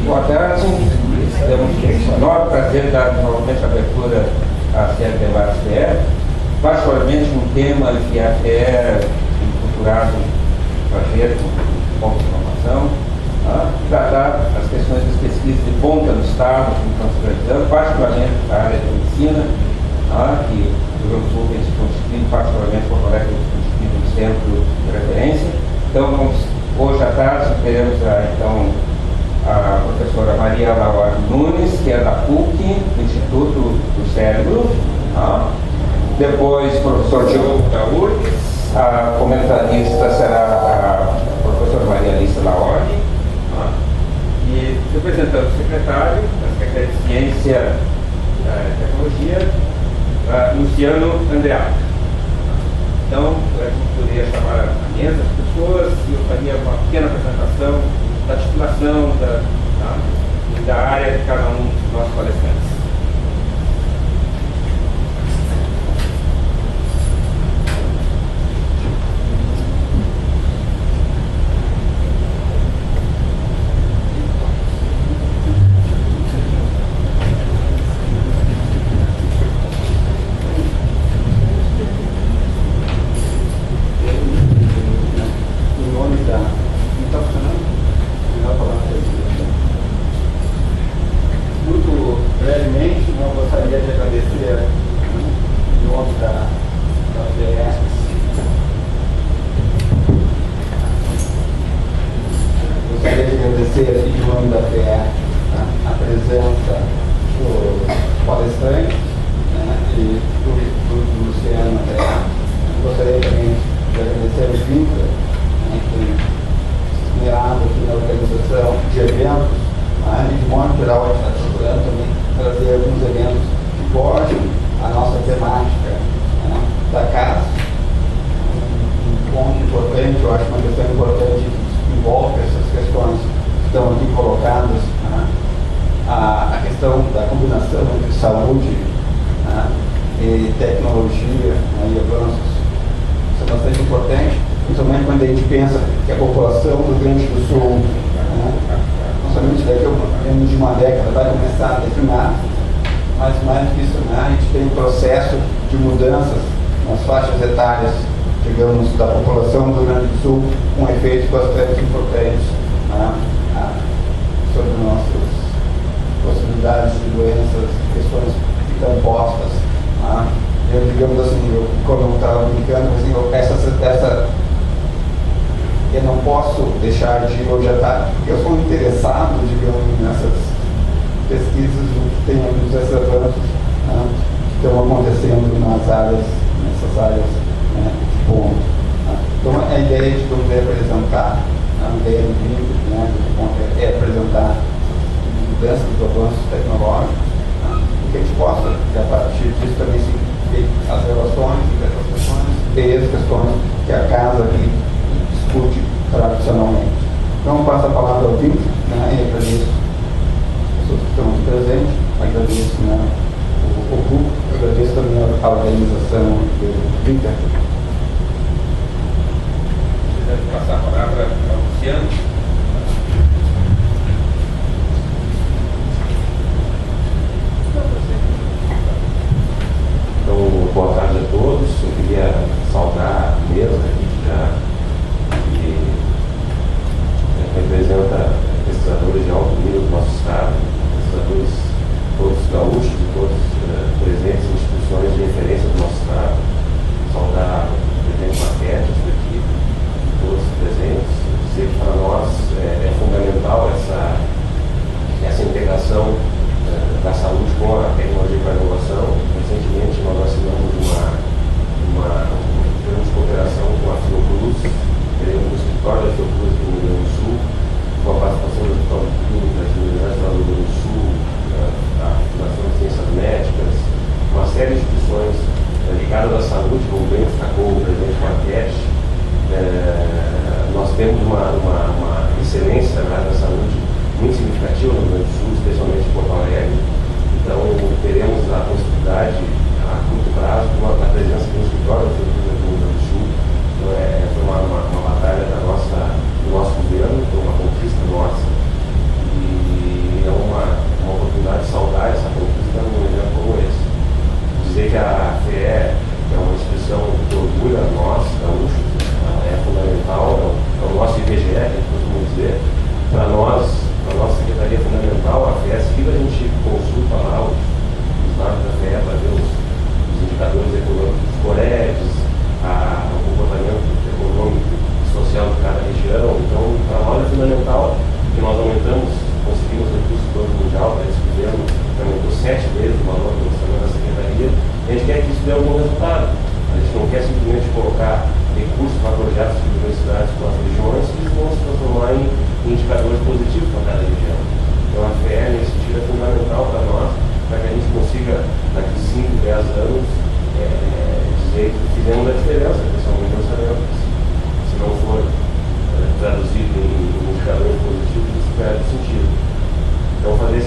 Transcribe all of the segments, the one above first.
Boa tarde, temos o enorme prazer de dar novamente abertura à série de debates FE, particularmente um tema que a FE é procurado fazer com ponto de informação, tratar as questões das pesquisas de ponta no Estado, como estão se realizando, particularmente a área de medicina, que o Rio Grande do Sul tem se constituído, particularmente Porto Alegre tem se constituído um centro de referência. Então, hoje à tarde, teremos então a professora Maria Laura Nunes, que é da PUC, do Instituto do Cérebro. Depois, o professor Diogo da URGS. A comentarista será a professora Maria Alice Laorde. E representando o secretário da Secretaria de Ciência e Tecnologia, Luciano Andreato. Então, a gente poderia chamar a mesa as pessoas e eu faria uma pequena apresentação da titulação e da área de cada um dos nossos palestrantes. Todos gaúchos e todos presentes em instituições de referência do nosso estado. Saudar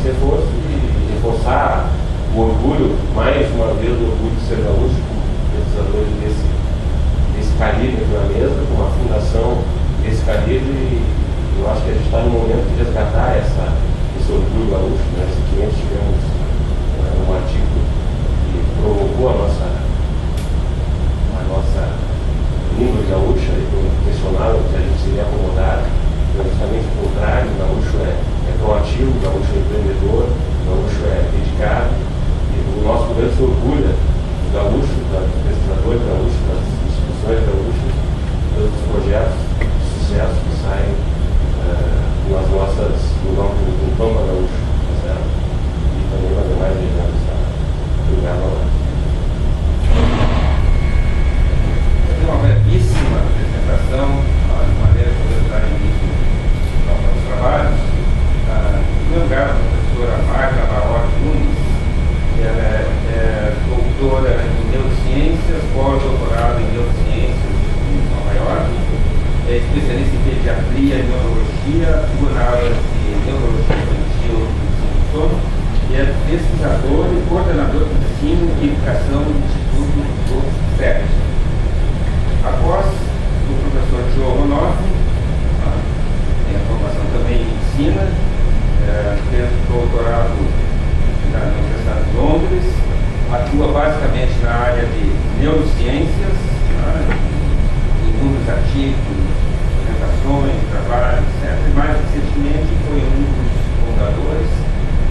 reforço e reforçar o orgulho, mais uma vez, o orgulho de ser gaúcho, com pesquisadores desse calibre aqui na mesa, com uma fundação desse calibre, e eu acho que a gente está no momento de resgatar esse orgulho gaúcho. Né? Recentemente tivemos um artigo que provocou a nossa língua gaúcha, e questionaram se a gente seria acomodado. Justamente o contrário, o gaúcho é proativo, o gaúcho é empreendedor, o gaúcho é dedicado, e o nosso governo se orgulha do gaúcho, dos pesquisadores gaúchos, das instituições gaúchas, dos projetos de sucesso que saem no Pampa Gaúcho, certo? E também nas demais regiões do estado. Obrigado, Laura. Uma brevíssima apresentação, de maneira que eu dar início aos nossos trabalhos. Em primeiro lugar, a professora Magda Barroca Nunes, ela é doutora em neurociências, pós-doutorado em neurociências em Nova York, é especialista em pediatria e neurologia, atua na área de neurologia infantil e sono, e é pesquisador e coordenador de ensino e educação do Instituto do CEP. Após o professor Joe Ronoff, tem a formação também em ensina, fez doutorado na Universidade de Londres, atua basicamente na área de neurociências, inúmeros artigos, apresentações, trabalhos, etc. E mais recentemente foi um dos fundadores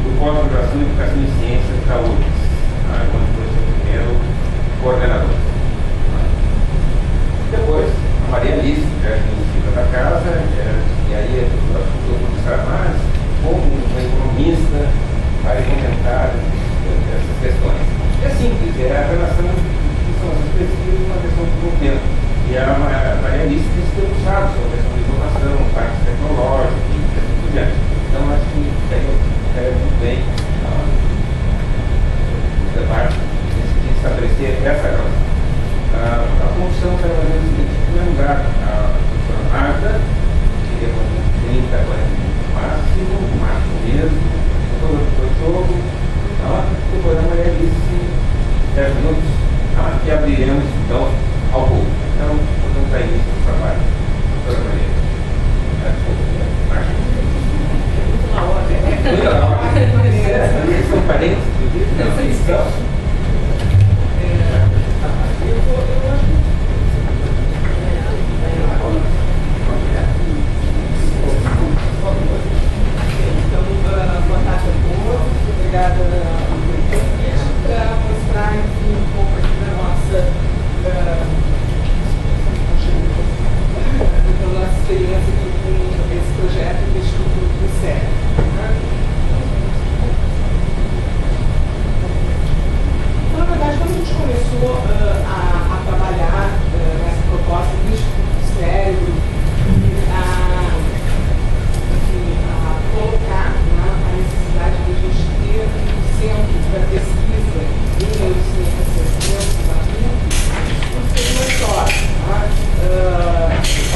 do pós-graduação em Educação e Ciências da URGS, onde foi seu primeiro coordenador. Depois, a Maria Alice, que é conhecida da casa, e aí eu vou mostrar mais como uma economista vai comentar essas questões. É simples, é a relação que são essas pesquisas com a questão do governo. E a Maria Alice tem se debruçado sobre a questão de inovação, parques tecnológicos e assim por diante. Então, acho que é muito bem o debate de estabelecer essa relação. A função será mais ou menos o seguinte: em primeiro lugar, a professora Magda, que levou 30, 40 minutos máximo mesmo, depois o professor Jogo, depois a Maria Alice, 10 minutos, e abriremos então ao público. Então, podemos dar início ao trabalho. Professora Maria. Muito na hora. Muito na hora. São parentes do livro? Não, estão. Boa tarde a todos, obrigada pelo convite para mostrar um pouco aqui da nossa experiência aqui com esse projeto do Instituto do CEP. Então, na verdade, quando a gente começou a trabalhar nessa proposta do Instituto do Cérebro, colocar a necessidade de a gente ter um centro para pesquisa em neurociências dentro da PUC, isso fez uma história.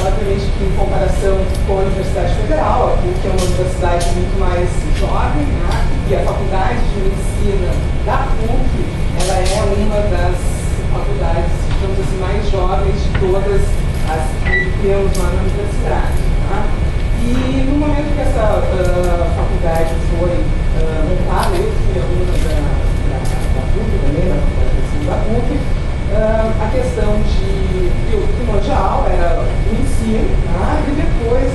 Obviamente que em comparação com a Universidade Federal, a PUC é uma universidade muito mais jovem, e a Faculdade de Medicina da PUC, ela é uma das faculdades, digamos assim, mais jovens de todas as que temos lá na universidade. E no momento que essa faculdade foi montada, eu fui aluna da PUC também, da Faculdade de Medicina da PUC, a questão de primordial era o ensino, e depois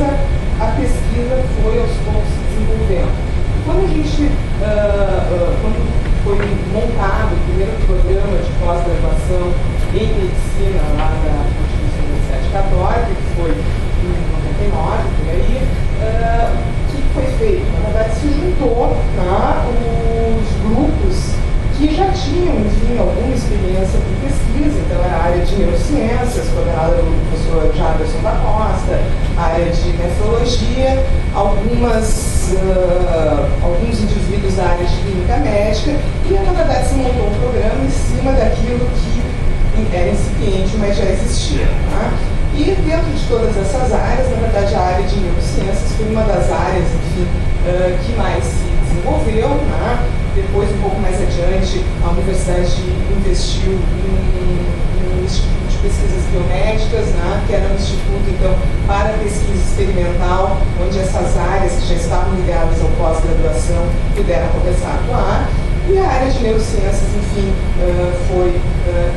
a pesquisa foi aos poucos se desenvolvendo. Quando a gente, quando foi montado o primeiro programa de pós-graduação em medicina lá da Pontifícia Universidade Católica, que foi em 99, por aí, o que foi feito? Na verdade, se juntou os grupos que já tinham, enfim, alguma experiência com pesquisa, então era a área de neurociências, coordenada pelo professor Jaderson da Costa, a área de nefrologia, alguns indivíduos da área de clínica médica, e na verdade se montou um programa em cima daquilo que era incipiente, mas já existia. E dentro de todas essas áreas, na verdade a área de neurociências foi uma das áreas, enfim, que mais se desenvolveu, Depois, um pouco mais adiante, a universidade investiu em um instituto de pesquisas biomédicas, né, que era um instituto, então, para pesquisa experimental, onde essas áreas que já estavam ligadas ao pós-graduação puderam começar a atuar. E a área de neurociências, enfim, foi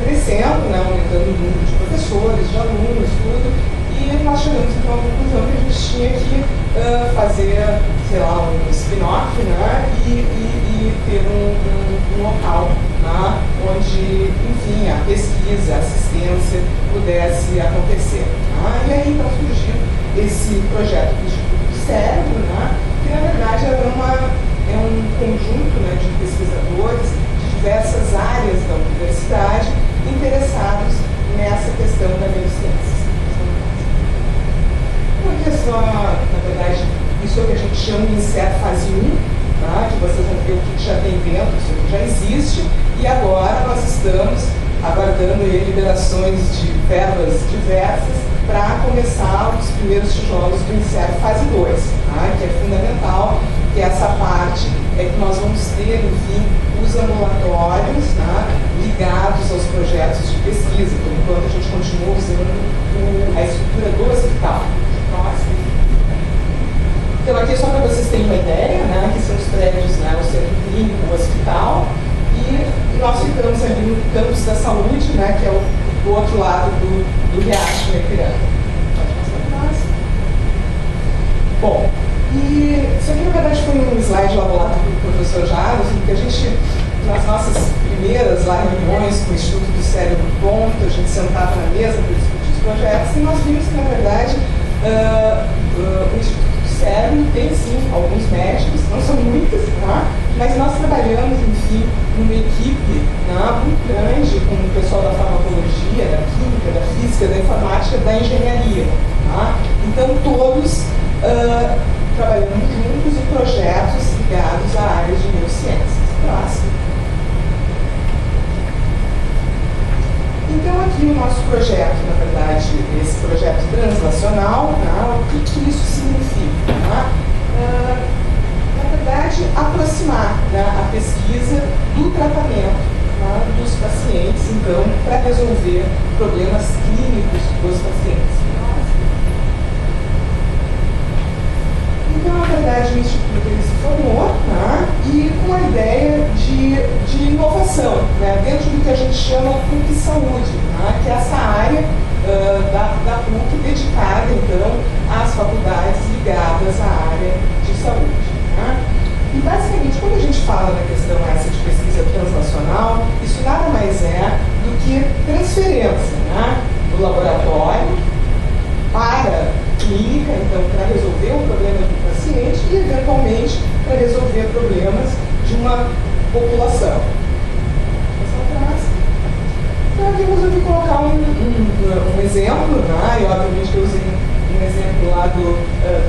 crescendo, né, aumentando o número de professores, de alunos, tudo. E nós chegamos então à conclusão que a gente tinha que fazer, sei lá, um spin-off, né, e ter um local, né, onde, enfim, a pesquisa, a assistência pudesse acontecer. Né? E aí então surgiu esse projeto do Instituto do Cérebro, né, que na verdade é um conjunto, né, de pesquisadores de diversas áreas da universidade interessados nessa questão da neurociência. Porque só, na verdade, isso é o que a gente chama de iniciar fase 1, tá? Que vocês vão ver o que já tem dentro, isso que já existe, e agora nós estamos aguardando aí liberações de verbas diversas para começar os primeiros tijolos do iniciar fase 2, tá? Que é fundamental, que essa parte é que nós vamos ter, enfim, os ambulatórios, tá? Ligados aos projetos de pesquisa, por enquanto a gente continua usando a estrutura do hospital. Então aqui só para vocês terem uma ideia, né, que são os prédios, né, o centro clínico, o hospital, e nós ficamos ali no campus da saúde, né, que é o outro lado do Riacho, né, Ipiranga. Pode passar para nós. Bom, e isso aqui na verdade foi um slide elaborado pelo professor Jaros, porque a gente, nas nossas primeiras lá, reuniões com o Instituto do Cérebro Ponto, a gente sentava na mesa para discutir os projetos, e nós vimos que na verdade o Instituto do Cérebro tem sim alguns médicos, não são muitos, tá? Mas nós trabalhamos, enfim, numa equipe, tá, muito grande com o pessoal da farmacologia, da química, da física, da informática, da engenharia. Tá? Então todos trabalhando juntos em projetos ligados à área de neurociências. Próximo. Então aqui o nosso projeto, na verdade, esse projeto translacional, tá? O que isso significa? Tá? Na verdade, aproximar, né, a pesquisa do tratamento, tá, dos pacientes, então, para resolver problemas clínicos dos pacientes. Então, na verdade, o Instituto ele se formou, tá, e com a ideia de inovação, né, dentro do que a gente chama PUC Saúde, tá, que é essa área da PUC dedicada, então, às faculdades ligadas à área de saúde. Tá? E, basicamente, quando a gente fala da questão essa de pesquisa translacional, isso nada mais é do que transferência, né, do laboratório para clínica, então, para resolver o problema do paciente e, eventualmente, para resolver problemas de uma população. Então, aqui eu resolvi colocar um exemplo, né? E, obviamente, eu usei um exemplo lá do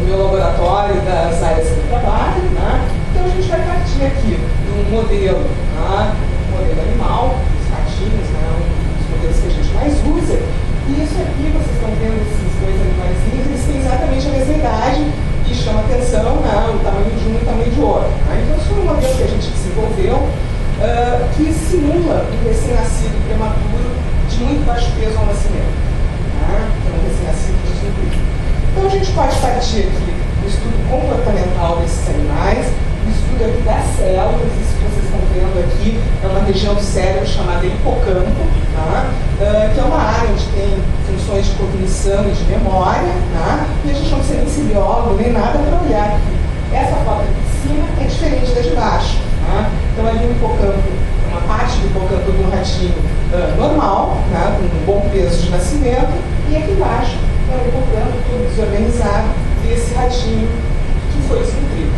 meu laboratório, das áreas que eu trabalho, né? Então, a gente vai partir aqui de um modelo, né? Um modelo animal, os ratinhos, né? Um dos modelos que a gente mais usa. E isso aqui, vocês estão vendo esses dois animaizinhos, eles têm exatamente a mesma idade e chama atenção, né, o tamanho de um e o tamanho de outro. Né? Então, isso foi um modelo que a gente desenvolveu que simula um recém-nascido prematuro de muito baixo peso ao nascimento. Né? Então, um recém-nascido desnutrido. Então, a gente pode partir aqui do estudo comportamental desses animais, do estudo aqui das células, isso que vocês estão vendo aqui é uma região do cérebro chamada hipocampo, tá? Que é uma área onde tem funções de cognição e de memória, tá? E a gente não precisa nem ser biólogo nem nada para olhar aqui. Essa foto aqui de cima é diferente da de baixo. Tá? Então ali o hipocampo, uma parte do hipocampo de um ratinho normal, tá? Com um bom peso de nascimento, e aqui embaixo é o hipocampo todo desorganizado desse ratinho que foi desnutrido.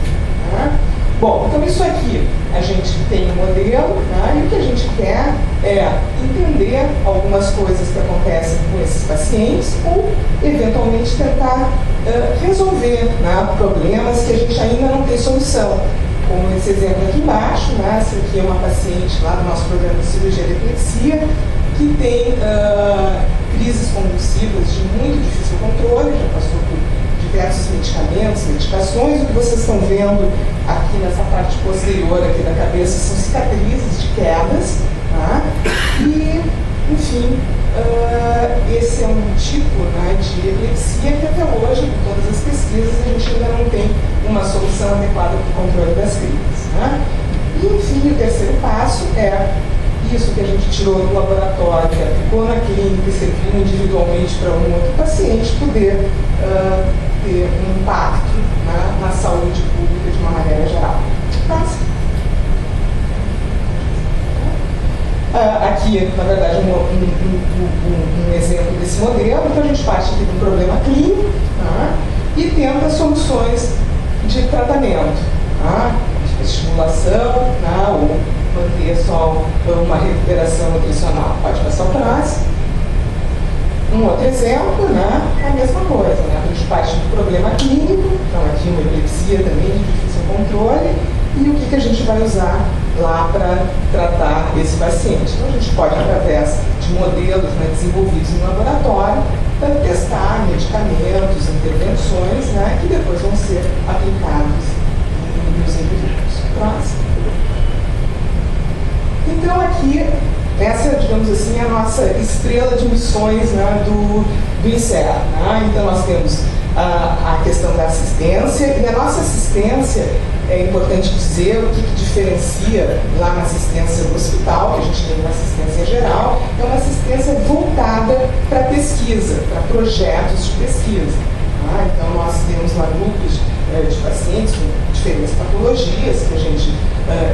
Tá? Bom, então isso aqui, a gente tem um modelo, né, e o que a gente quer é entender algumas coisas que acontecem com esses pacientes ou, eventualmente, tentar resolver, né, problemas que a gente ainda não tem solução. Como esse exemplo aqui embaixo, né, essa aqui é uma paciente lá do nosso programa de cirurgia de epilepsia, que tem crises convulsivas de muito difícil controle, já passou por diversos medicamentos, medicações. O que vocês estão vendo aqui aqui nessa parte posterior aqui da cabeça são cicatrizes de quedas, tá? E, enfim, esse é um tipo, né, de epilepsia que até hoje, com todas as pesquisas, a gente ainda não tem uma solução adequada para o controle das crises, né? E, enfim, o terceiro passo é isso que a gente tirou do laboratório, que aplicou na clínica e serviu individualmente para um outro paciente, poder ter um impacto, né, na saúde pública de uma maneira geral. Aqui, na verdade, um exemplo desse modelo. Então, a gente parte aqui de um problema clínico, tá? E tenta soluções de tratamento, tá? De estimulação, tá? Ou manter só uma recuperação nutricional. Pode passar o próximo. Um outro exemplo, né? É a mesma coisa, né? A gente parte do problema clínico, então aqui uma epilepsia também de difícil controle, e o que a gente vai usar lá para tratar esse paciente. Então a gente pode, através de modelos, né, desenvolvidos em laboratório, testar medicamentos, intervenções, né, que depois vão ser aplicados nos indivíduos. Próximo. Então aqui, essa, digamos assim, é a nossa estrela de missões, né, do INSER. Né? Então nós temos a questão da assistência, e a nossa assistência, é importante dizer o que diferencia lá na assistência do hospital, que a gente tem uma assistência geral, é uma assistência voltada para pesquisa, para projetos de pesquisa. Tá? Então nós temos lá grupos de pacientes com diferentes patologias que a gente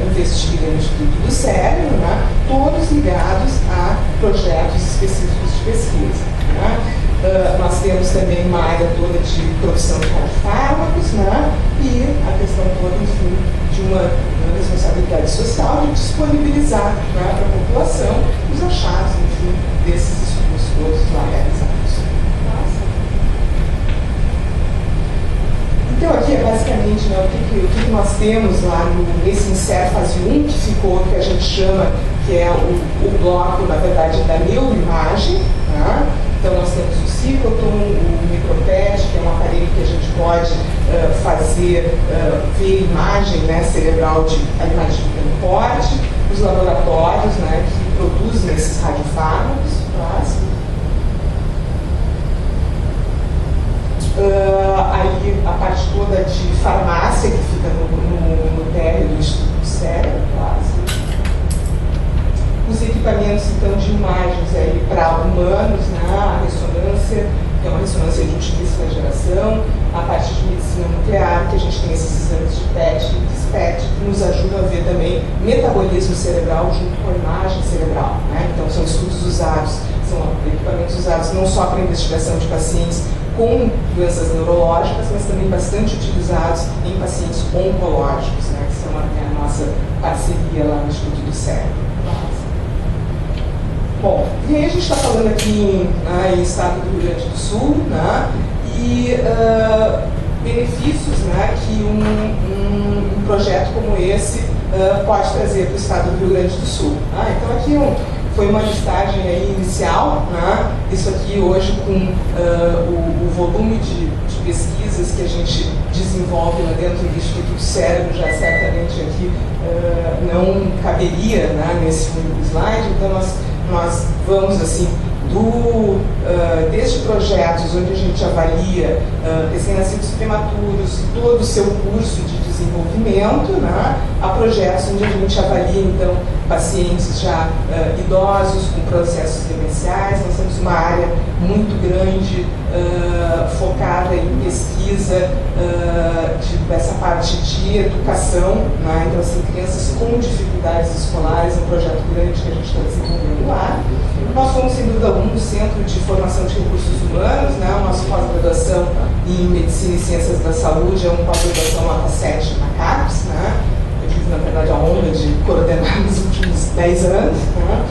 investiga no Instituto do Cérebro, né? Todos ligados a projetos específicos de pesquisa. Né? Nós temos também uma área toda de produção de fármacos, né? E a questão toda, enfim, de uma responsabilidade social de disponibilizar, né, para a população os achados, enfim, desses estudos todos lá realizados. Então aqui é basicamente, né, o que nós temos lá nesse INSER fase 1, que ficou, que a gente chama, que é o bloco, na verdade, da neuroimagem. Né? Então nós temos o ciclotron, o micropet, que é um aparelho que a gente pode fazer, ver imagem, né, cerebral de animais de pequeno porte, os laboratórios, né, que produzem esses radiofármacos. Aí a parte toda de farmácia, que fica no térreo do Instituto do Cérebro, quase. Os equipamentos, então, de imagens aí para humanos, né? A ressonância, que é uma ressonância de ultimíssima geração, a parte de medicina nuclear, que a gente tem esses exames de PET e SPET, que nos ajudam a ver também metabolismo cerebral junto com a imagem cerebral. Né? Então, são estudos usados, são equipamentos usados não só para investigação de pacientes com doenças neurológicas, mas também bastante utilizados em pacientes oncológicos, né, que são a nossa parceria lá no Instituto do Cérebro. Bom, e aí a gente está falando aqui em estado do Rio Grande do Sul, né, e benefícios, né, que um projeto como esse pode trazer para o estado do Rio Grande do Sul. Então aqui foi uma listagem aí inicial, né? Isso aqui hoje com o volume de pesquisas que a gente desenvolve lá dentro do Instituto do Cérebro, já certamente aqui não caberia, né, nesse único slide. Então nós vamos assim, desde projetos onde a gente avalia recém-nascidos prematuros, todo o seu curso de desenvolvimento, né, a projetos onde a gente avalia, então, pacientes já idosos com processos demenciais. Nós temos uma área muito grande focada em pesquisa dessa parte de educação, né? Então, assim, crianças com dificuldades escolares, um projeto grande que a gente está desenvolvendo lá. Nós somos, sem dúvida alguma, um centro de formação de recursos humanos, né? A nossa pós-graduação em Medicina e Ciências da Saúde é uma pós-graduação nota 7 na CAPES, né? Eu tive, na verdade, a honra de coordenar nos últimos 10 anos, né?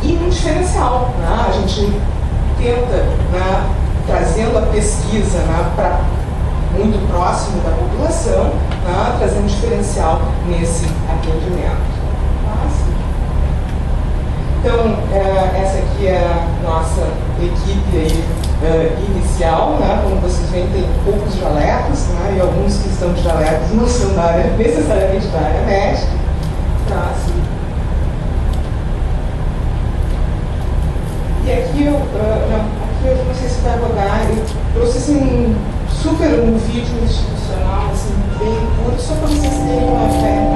E um diferencial, né? A gente tenta, né, trazendo a pesquisa, né, para muito próximo da população, né, trazendo um diferencial nesse atendimento. Então, essa aqui é a nossa equipe aí, inicial, né? Como vocês veem, tem poucos jalecos, né? E alguns que questão de jalecos não são necessariamente da área médica. Próximo. E aqui eu não sei se vai rodar, eu trouxe assim, um vídeo institucional, assim, bem curto, só para vocês terem uma ideia.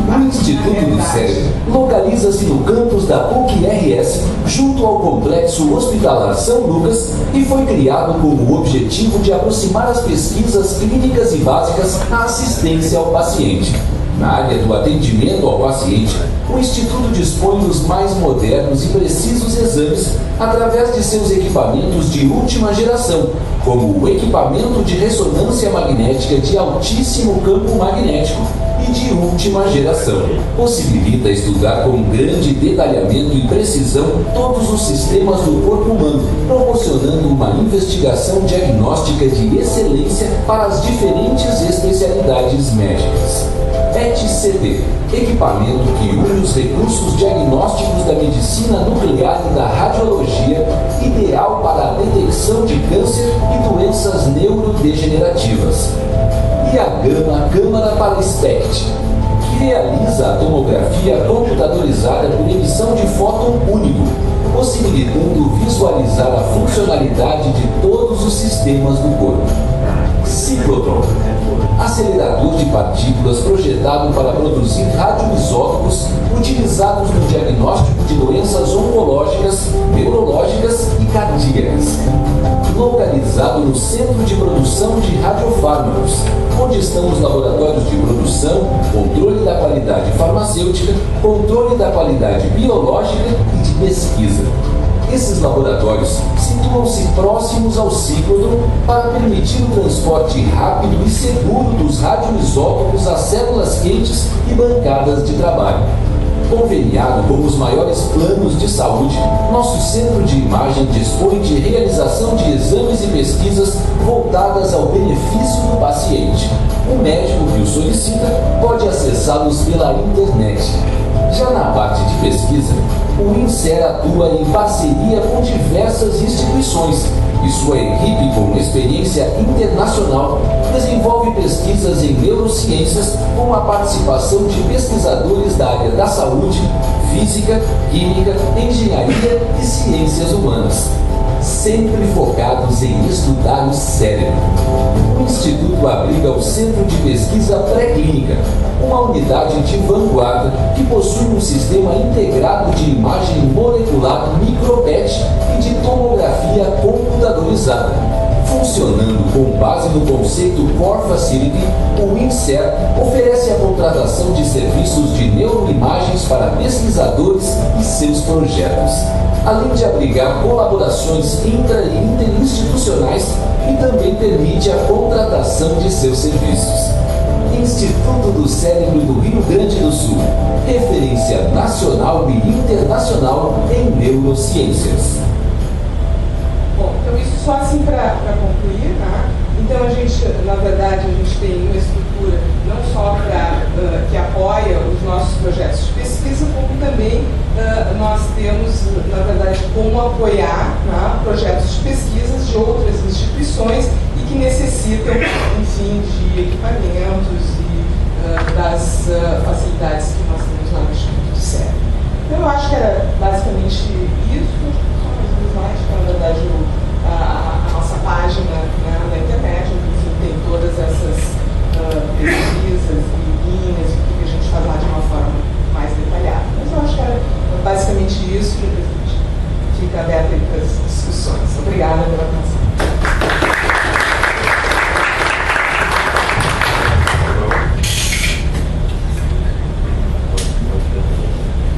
O Instituto do Cérebro localiza-se no campus da PUC-RS, junto ao Complexo Hospitalar São Lucas, e foi criado com o objetivo de aproximar as pesquisas clínicas e básicas à assistência ao paciente. Na área do atendimento ao paciente, o Instituto dispõe dos mais modernos e precisos exames através de seus equipamentos de última geração, como o equipamento de ressonância magnética de altíssimo campo magnético e de última geração. Possibilita estudar com grande detalhamento e precisão todos os sistemas do corpo humano, proporcionando uma investigação diagnóstica de excelência para as diferentes especialidades médicas. ETCD, equipamento que une os recursos diagnósticos da medicina nuclear e da radiologia, ideal para a detecção de câncer e doenças neurodegenerativas. E a Câmara para SPECT, que realiza a tomografia computadorizada por emissão de fóton único, possibilitando visualizar a funcionalidade de todos os sistemas do corpo. Ciclotron, acelerador de partículas projetado para produzir radioisótopos utilizados no diagnóstico de doenças oncológicas, neurológicas e cardíacas. Localizado no Centro de Produção de Radiofármacos, onde estão os laboratórios de produção, controle da qualidade farmacêutica, controle da qualidade biológica e de pesquisa. Esses laboratórios situam-se próximos ao ciclotron para permitir o transporte rápido e seguro dos radioisótopos às células quentes e bancadas de trabalho. Conveniado com os maiores planos de saúde, nosso centro de imagem dispõe de realização de exames e pesquisas voltadas ao benefício do paciente. O médico que o solicita pode acessá-los pela internet. Já na parte de pesquisa, o INSER atua em parceria com diversas instituições e sua equipe, com experiência internacional, desenvolve pesquisas em neurociências com a participação de pesquisadores da área da saúde, física, química, engenharia e ciências humanas, sempre focados em estudar o cérebro. O Instituto abriga o Centro de Pesquisa Pré-Clínica, uma unidade de vanguarda que possui um sistema integrado de imagem molecular micropet e de tomografia computadorizada. Funcionando com base no conceito Core Facility, o INSER oferece a contratação de serviços de neuroimagens para pesquisadores e seus projetos, além de abrigar colaborações intra- e interinstitucionais, e também permite a contratação de seus serviços. Instituto do Cérebro do Rio Grande do Sul, referência nacional e internacional em neurociências. Bom, então isso só assim para concluir, né? Então a gente, na verdade, a gente tem uma estrutura não só que apoia os nossos projetos de pesquisa, como também nós temos, na verdade, como apoiar, né, projetos de pesquisas de outras instituições e que necessitam, enfim, de equipamentos e das facilidades que nós temos lá no Instituto do Cérebro. Então eu acho que era basicamente isso. Só mais um slide, que na verdade a nossa página, né, na internet, enfim, tem todas essas pesquisas e linhas, o que a gente faz lá de uma forma mais detalhada. Mas eu acho que era basicamente isso, e depois a gente fica aberto aí para as discussões. Obrigada pela atenção.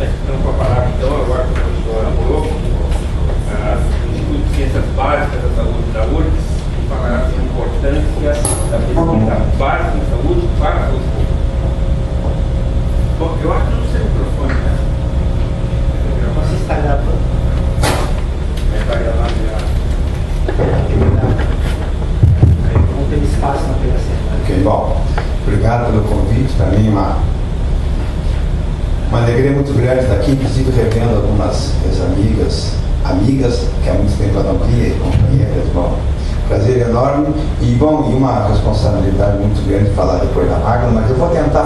Então, para parar, então, agora que o professor falou, o Instituto de Ciências Básicas da Saúde da URGS falará sobre a importância da pesquisa básica em saúde para a saúde pública. Bom, eu acho que não sei o microfone, né? Você está gravando? Está gravado já. Aí não tem espaço na PHC. Ok, bom, obrigado pelo convite. Para mim uma alegria muito grande estar aqui, inclusive revendo algumas ex-amigas, que há muito tempo eu não via, companheiras bom. Prazer enorme e, bom, e uma responsabilidade muito grande falar depois da Magna, mas eu vou tentar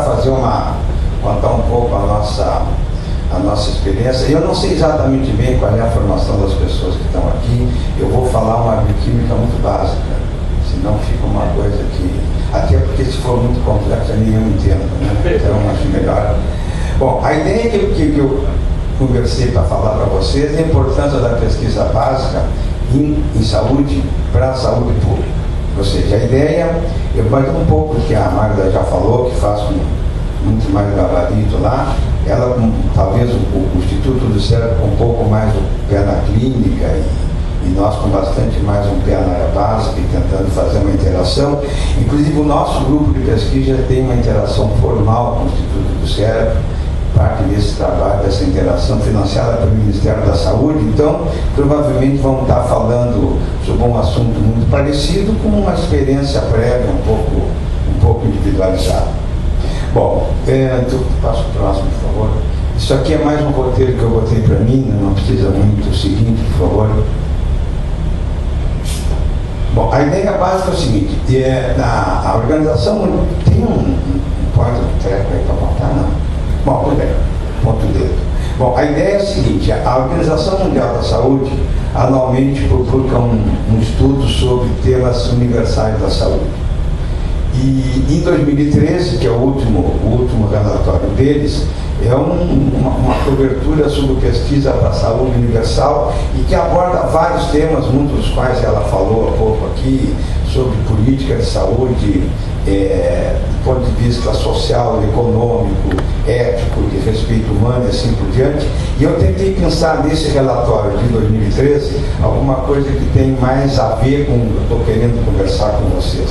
contar um pouco a nossa experiência. Eu não sei exatamente bem qual é a formação das pessoas que estão aqui, eu vou falar uma bioquímica muito básica, senão fica uma coisa que, até porque se for muito complexa nem eu entendo, né? Então acho melhor. Bom, a ideia que eu conversei para falar para vocês é a importância da pesquisa básica em saúde para a saúde pública. Ou seja, a ideia, eu bato um pouco que a Magda já falou, que faz com muito mais gabarito lá, ela talvez o Instituto do Cérebro com um pouco mais o pé na clínica e nós com bastante mais um pé na área básica e tentando fazer uma interação. Inclusive o nosso grupo de pesquisa tem uma interação formal com o Instituto do Cérebro, parte desse trabalho, dessa interação financiada pelo Ministério da Saúde. Então, provavelmente vamos estar falando sobre um assunto muito parecido, com uma experiência prévia um pouco individualizada. Bom, passa o próximo, por favor. Isso aqui é mais um roteiro que eu botei para mim, não precisa muito. O seguinte, por favor. Bom, a ideia básica é o seguinte, a organização tem pode treco aí para botar, não? Bom, tudo bem, ponto dedo. Bom, a ideia é a seguinte, a Organização Mundial da Saúde anualmente publica um estudo sobre temas universais da saúde. E em 2013, que é o último relatório deles, é uma cobertura sobre pesquisa para a saúde universal e que aborda vários temas, muitos dos quais ela falou há pouco aqui, sobre política de saúde, do ponto de vista social, econômico, ético, de respeito humano e assim por diante. E eu tentei pensar nesse relatório de 2013 alguma coisa que tem mais a ver com o que eu estou querendo conversar com vocês.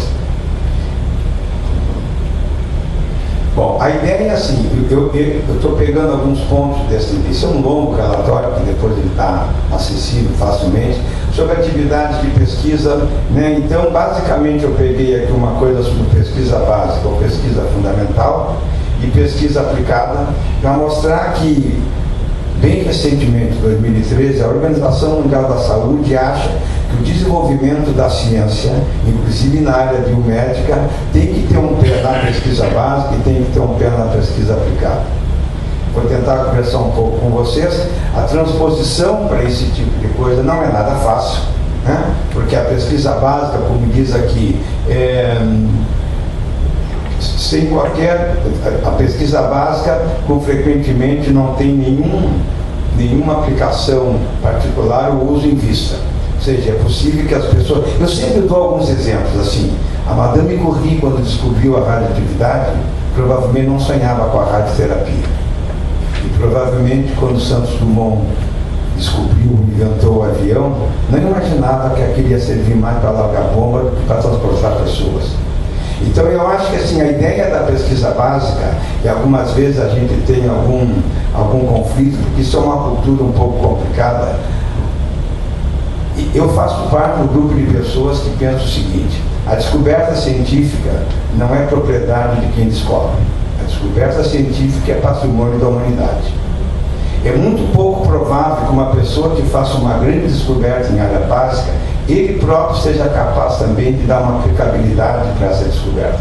Bom, a ideia é assim, eu estou pegando alguns pontos isso é um longo relatório, que depois ele está acessível facilmente, sobre atividades de pesquisa, né? Então, basicamente, eu peguei aqui uma coisa sobre pesquisa básica ou pesquisa fundamental e pesquisa aplicada, para mostrar que, bem recentemente, em 2013, a Organização Mundial da Saúde acha que o desenvolvimento da ciência, inclusive na área biomédica, tem que ter um pé na pesquisa básica e tem que ter um pé na pesquisa aplicada. Vou tentar conversar um pouco com vocês. A transposição para esse tipo de coisa não é nada fácil, né? Porque a pesquisa básica, como diz aqui, sem qualquer... A pesquisa básica, frequentemente, não tem nenhuma aplicação particular ou uso em vista. Ou seja, é possível que as pessoas... Eu sempre dou alguns exemplos, assim. A Madame Curie, quando descobriu a radioatividade, provavelmente não sonhava com a radioterapia. E provavelmente, quando Santos Dumont descobriu, inventou o avião, não imaginava que aquilo ia servir mais para largar bomba do que para transportar pessoas. Então, eu acho que assim, a ideia da pesquisa básica, e algumas vezes a gente tem algum conflito, porque isso é uma cultura um pouco complicada. Eu faço parte do grupo de pessoas que pensam o seguinte: a descoberta científica não é propriedade de quem descobre. A descoberta científica é patrimônio da humanidade. É muito pouco provável que uma pessoa que faça uma grande descoberta em área básica, ele próprio seja capaz também de dar uma aplicabilidade para essa descoberta.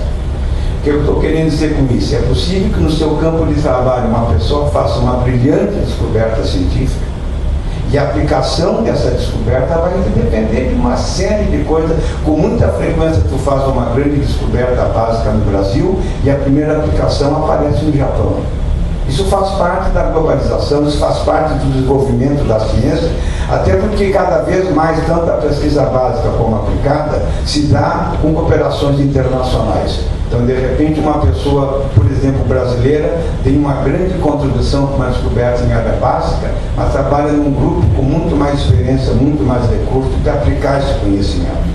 O que eu estou querendo dizer com isso? É possível que no seu campo de trabalho uma pessoa faça uma brilhante descoberta científica, e a aplicação dessa descoberta vai depender de uma série de coisas. Com muita frequência tu faz uma grande descoberta básica no Brasil e a primeira aplicação aparece no Japão. Isso faz parte da globalização, isso faz parte do desenvolvimento da ciência, até porque cada vez mais, tanto a pesquisa básica como aplicada, se dá com cooperações internacionais. Então, de repente, uma pessoa, por exemplo, brasileira, tem uma grande contribuição para uma descoberta em área básica, mas trabalha num grupo com muito mais experiência, muito mais recursos para aplicar esse conhecimento.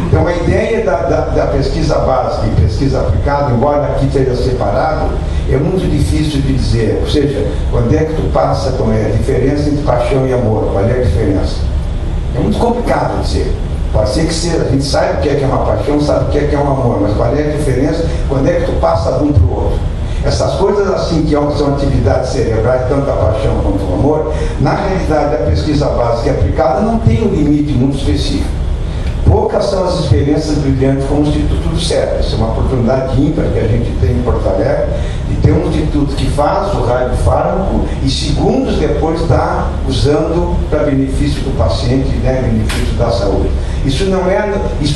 Então, a ideia da pesquisa básica e pesquisa aplicada, embora aqui esteja separado, é muito difícil de dizer. Ou seja, quando é que tu passa, qual é a diferença entre paixão e amor? Qual é a diferença? É muito complicado dizer. Pode ser que seja, a gente sabe o que é uma paixão, sabe o que é um amor, mas qual é a diferença? Quando é que tu passa de um para o outro? Essas coisas assim, que são atividades cerebrais, tanto a paixão quanto o amor, na realidade a pesquisa básica e aplicada não tem um limite muito específico. experiências brilhantes com o Instituto do Cérebro. Isso é uma oportunidade ímpar que a gente tem em Porto Alegre, de ter um instituto que faz o radiofármaco e segundos depois está usando para benefício do paciente, né, benefício da saúde. Isso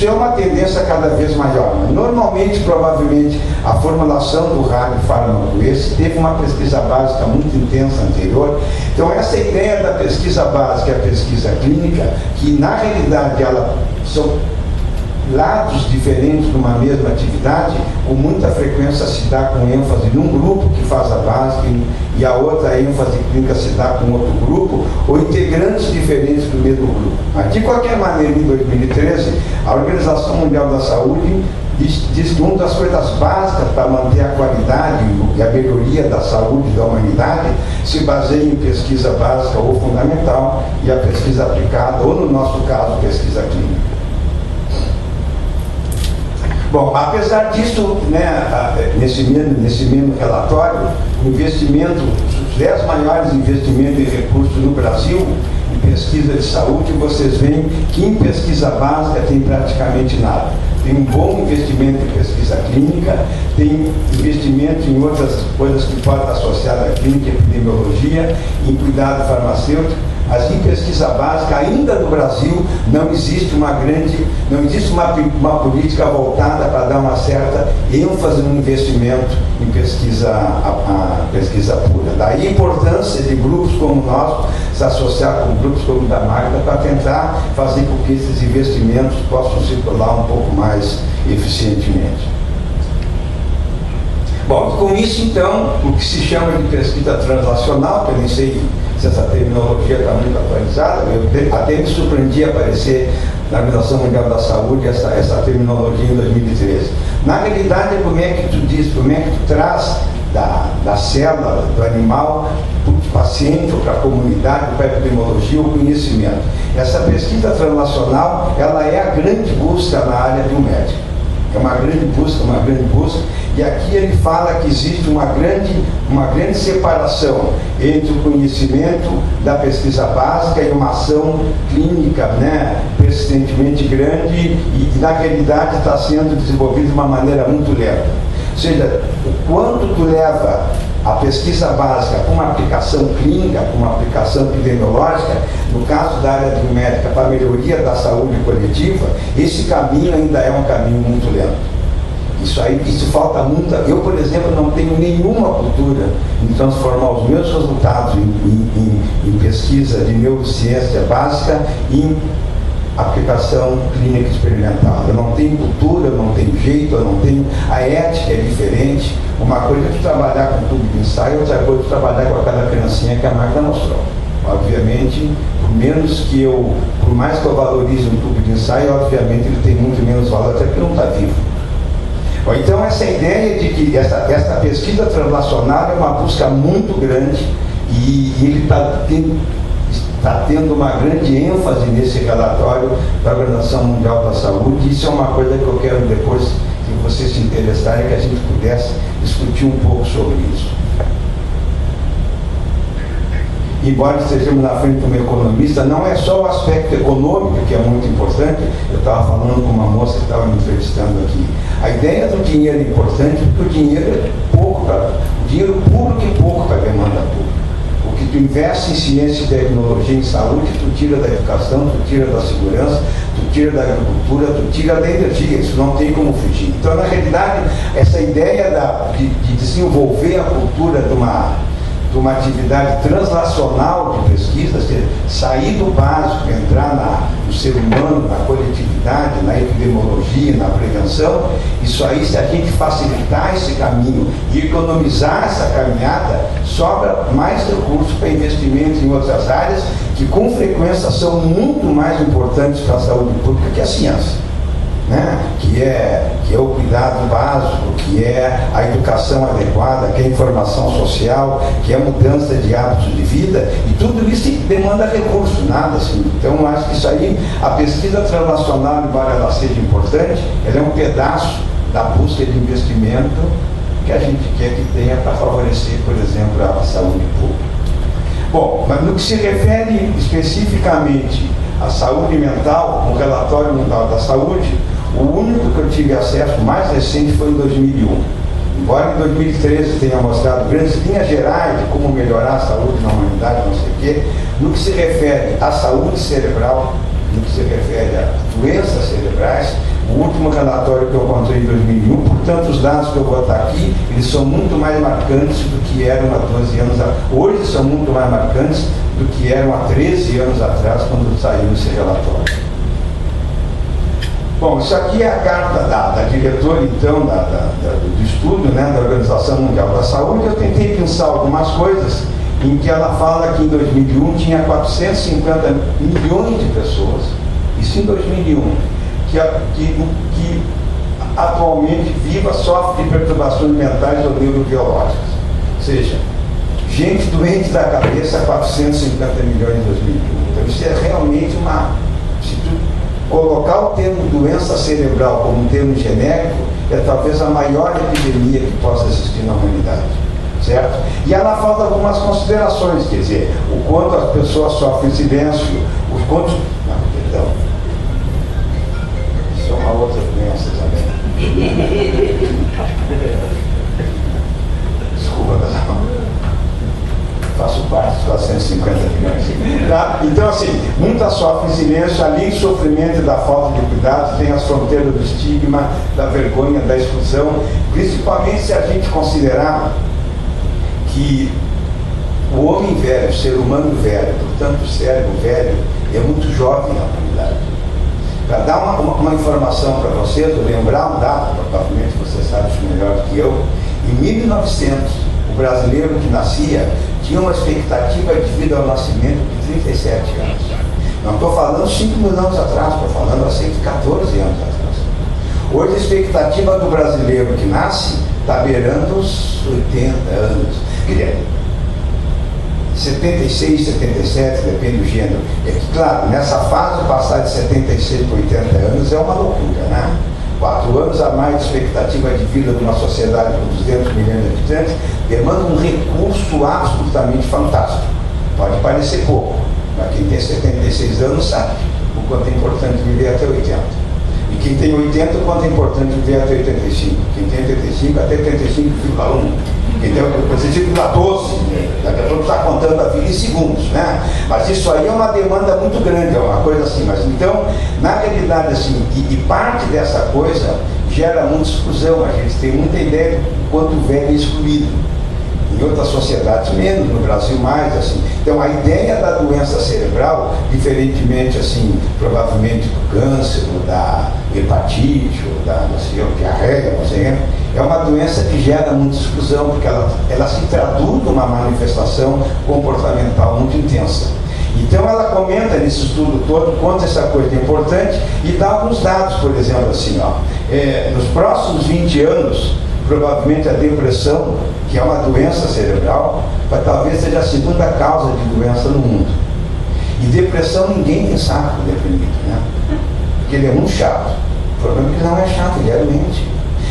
é uma tendência cada vez maior. Mas normalmente, provavelmente, a formulação do radiofármaco esse teve uma pesquisa básica muito intensa anterior. Então, essa ideia da pesquisa básica e a pesquisa clínica, que na realidade ela são lados diferentes de uma mesma atividade, com muita frequência se dá com ênfase num grupo que faz a básica e a outra ênfase clínica se dá com outro grupo, ou integrantes diferentes do mesmo grupo. Mas, de qualquer maneira, em 2013, a Organização Mundial da Saúde diz que uma das coisas básicas para manter a qualidade e a melhoria da saúde da humanidade se baseia em pesquisa básica ou fundamental e a pesquisa aplicada, ou no nosso caso, pesquisa clínica. Bom, apesar disso, né, nesse mesmo relatório, o investimento, os 10 maiores investimentos em recursos no Brasil, em pesquisa de saúde, vocês veem que em pesquisa básica tem praticamente nada. Tem um bom investimento em pesquisa clínica, tem investimento em outras coisas que podem estar associadas à clínica, epidemiologia, em cuidado farmacêutico. Mas em pesquisa básica, ainda no Brasil, não existe uma política voltada para dar uma certa ênfase no investimento em pesquisa, a pesquisa pura. Daí a importância de grupos como nós se associar com grupos como o da Magda para tentar fazer com que esses investimentos possam circular um pouco mais eficientemente. Bom, com isso então, o que se chama de pesquisa translacional, que eu nem sei se essa terminologia está muito atualizada, eu até me surpreendi aparecer na Organização Mundial da Saúde essa terminologia em 2013. Na realidade, como é que tu traz da célula, do animal, para o paciente, ou para a comunidade, para a epidemiologia, o conhecimento. Essa pesquisa translacional, ela é a grande busca na área do médico. É uma grande busca, e aqui ele fala que existe uma grande separação entre o conhecimento da pesquisa básica e uma ação clínica, né, persistentemente grande e na realidade está sendo desenvolvida de uma maneira muito lenta. Ou seja, o quanto tu leva a pesquisa básica com uma aplicação clínica, com uma aplicação epidemiológica, no caso da área biomédica para a melhoria da saúde coletiva, esse caminho ainda é um caminho muito lento. Isso falta muito. Eu, por exemplo, não tenho nenhuma cultura em transformar os meus resultados em pesquisa de neurociência básica em aplicação clínica experimental. Eu não tenho cultura, eu não tenho jeito, eu não tenho... A ética é diferente. Uma coisa é tu trabalhar com tubo de ensaio, outra coisa é tu trabalhar com aquela criancinha que a Magda mostrou. Obviamente, por mais que eu valorize um tubo de ensaio, obviamente ele tem muito menos valor, até porque não está vivo. Bom, então essa ideia de que essa pesquisa translacional é uma busca muito grande e ele está tendo uma grande ênfase nesse relatório da Organização Mundial da Saúde. Isso é uma coisa que eu quero depois, se vocês se interessarem, que a gente pudesse discutir um pouco sobre isso. Embora estejamos na frente de um economista, não é só o aspecto econômico que é muito importante. Eu estava falando com uma moça que estava me entrevistando aqui. A ideia do dinheiro é importante porque o dinheiro é pouco o dinheiro público é pouco para a demanda pública. O que tu investe em ciência e tecnologia, em saúde, tu tira da educação, tu tira da segurança, tu tira da agricultura, tu tira da energia. Isso não tem como fugir. Então, na realidade, essa ideia de desenvolver a cultura de uma atividade translacional de pesquisa, sair do básico, entrar no ser humano, na coletividade, na epidemiologia, na prevenção, isso aí, se a gente facilitar esse caminho e economizar essa caminhada, sobra mais recursos para investimentos em outras áreas que com frequência são muito mais importantes para a saúde pública que a ciência. Né? Que é o cuidado básico, que é a educação adequada, que é a informação social, que é a mudança de hábitos de vida, e tudo isso demanda recurso, nada assim. Então, eu acho que isso aí, a pesquisa translacional, embora ela seja importante, ela é um pedaço da busca de investimento que a gente quer que tenha para favorecer, por exemplo, a saúde pública. Bom, mas no que se refere especificamente à saúde mental, o Relatório Mundial da Saúde, O único que eu tive acesso mais recente foi em 2001. Embora em 2013 tenha mostrado grandes linhas gerais de como melhorar a saúde na humanidade, não sei o quê, no que se refere à saúde cerebral, no que se refere a doenças cerebrais, o último relatório que eu encontrei em 2001, portanto, os dados que eu vou botar aqui, eles são muito mais marcantes do que eram há 12 anos atrás. Hoje são muito mais marcantes do que eram há 13 anos atrás, quando saiu esse relatório. Bom, isso aqui é a carta da diretora, então, do estudo, né, da Organização Mundial da Saúde. Eu tentei pensar algumas coisas em que ela fala que em 2001 tinha 450 milhões de pessoas, isso em 2001, que atualmente viva sofre de perturbações mentais ou neurobiológicas. Ou seja, gente doente da cabeça, 450 milhões em 2001. Então isso é realmente se tu colocar o termo doença cerebral como um termo genérico, é talvez a maior epidemia que possa existir na humanidade. Certo? E ela faz algumas considerações, quer dizer, o quanto as pessoas sofrem silêncio, o quanto... Não, perdão. Isso é uma outra doença também. Desculpa, não. Faço parte dos 450 milhões. Tá? Então, assim, muitas sofrem silêncio, além do sofrimento e da falta de cuidado, tem as fronteiras do estigma, da vergonha, da exclusão, principalmente se a gente considerar que o homem velho, o ser humano velho, portanto o cérebro velho, é muito jovem na humanidade. Para dar uma informação para vocês, ou lembrar um dado, provavelmente você sabe isso melhor do que eu, em 1900, o brasileiro que nascia tinha uma expectativa de vida ao nascimento de 37 anos. Não estou falando 5 mil anos atrás, estou falando há 114 anos atrás. Hoje a expectativa do brasileiro que nasce está beirando os 80 anos. 76, 77, depende do gênero. É que, claro, nessa fase, passar de 76 para 80 anos é uma loucura, né? 4 anos a mais de expectativa de vida de uma sociedade com 200 milhões de habitantes demanda um recurso absolutamente fantástico. Pode parecer pouco, mas quem tem 76 anos sabe o quanto é importante viver até 80. E quem tem 80, o quanto é importante viver até 85. Quem tem 85, até 85,1. Então, você diz que 12, daqui a pouco está contando a vida em segundos, né? Mas isso aí é uma demanda muito grande, é uma coisa assim. Mas então, na realidade, assim, e parte dessa coisa gera muita exclusão. A gente tem muita ideia do quanto o velho é excluído. Em outras sociedades menos, no Brasil mais, assim. Então a ideia da doença cerebral, diferentemente, assim, provavelmente do câncer, ou da hepatite, ou da, não sei, diarreia, não sei, é uma doença que gera muita exclusão, porque ela se traduz numa manifestação comportamental muito intensa. Então ela comenta nesse estudo todo quanto essa coisa é importante e dá alguns dados, por exemplo, assim, ó, nos próximos 20 anos, provavelmente a depressão, que é uma doença cerebral, talvez seja a segunda causa de doença no mundo. E depressão ninguém tem saco deprimido, né? Porque ele é muito chato. O problema é que ele não é chato, ele é doente.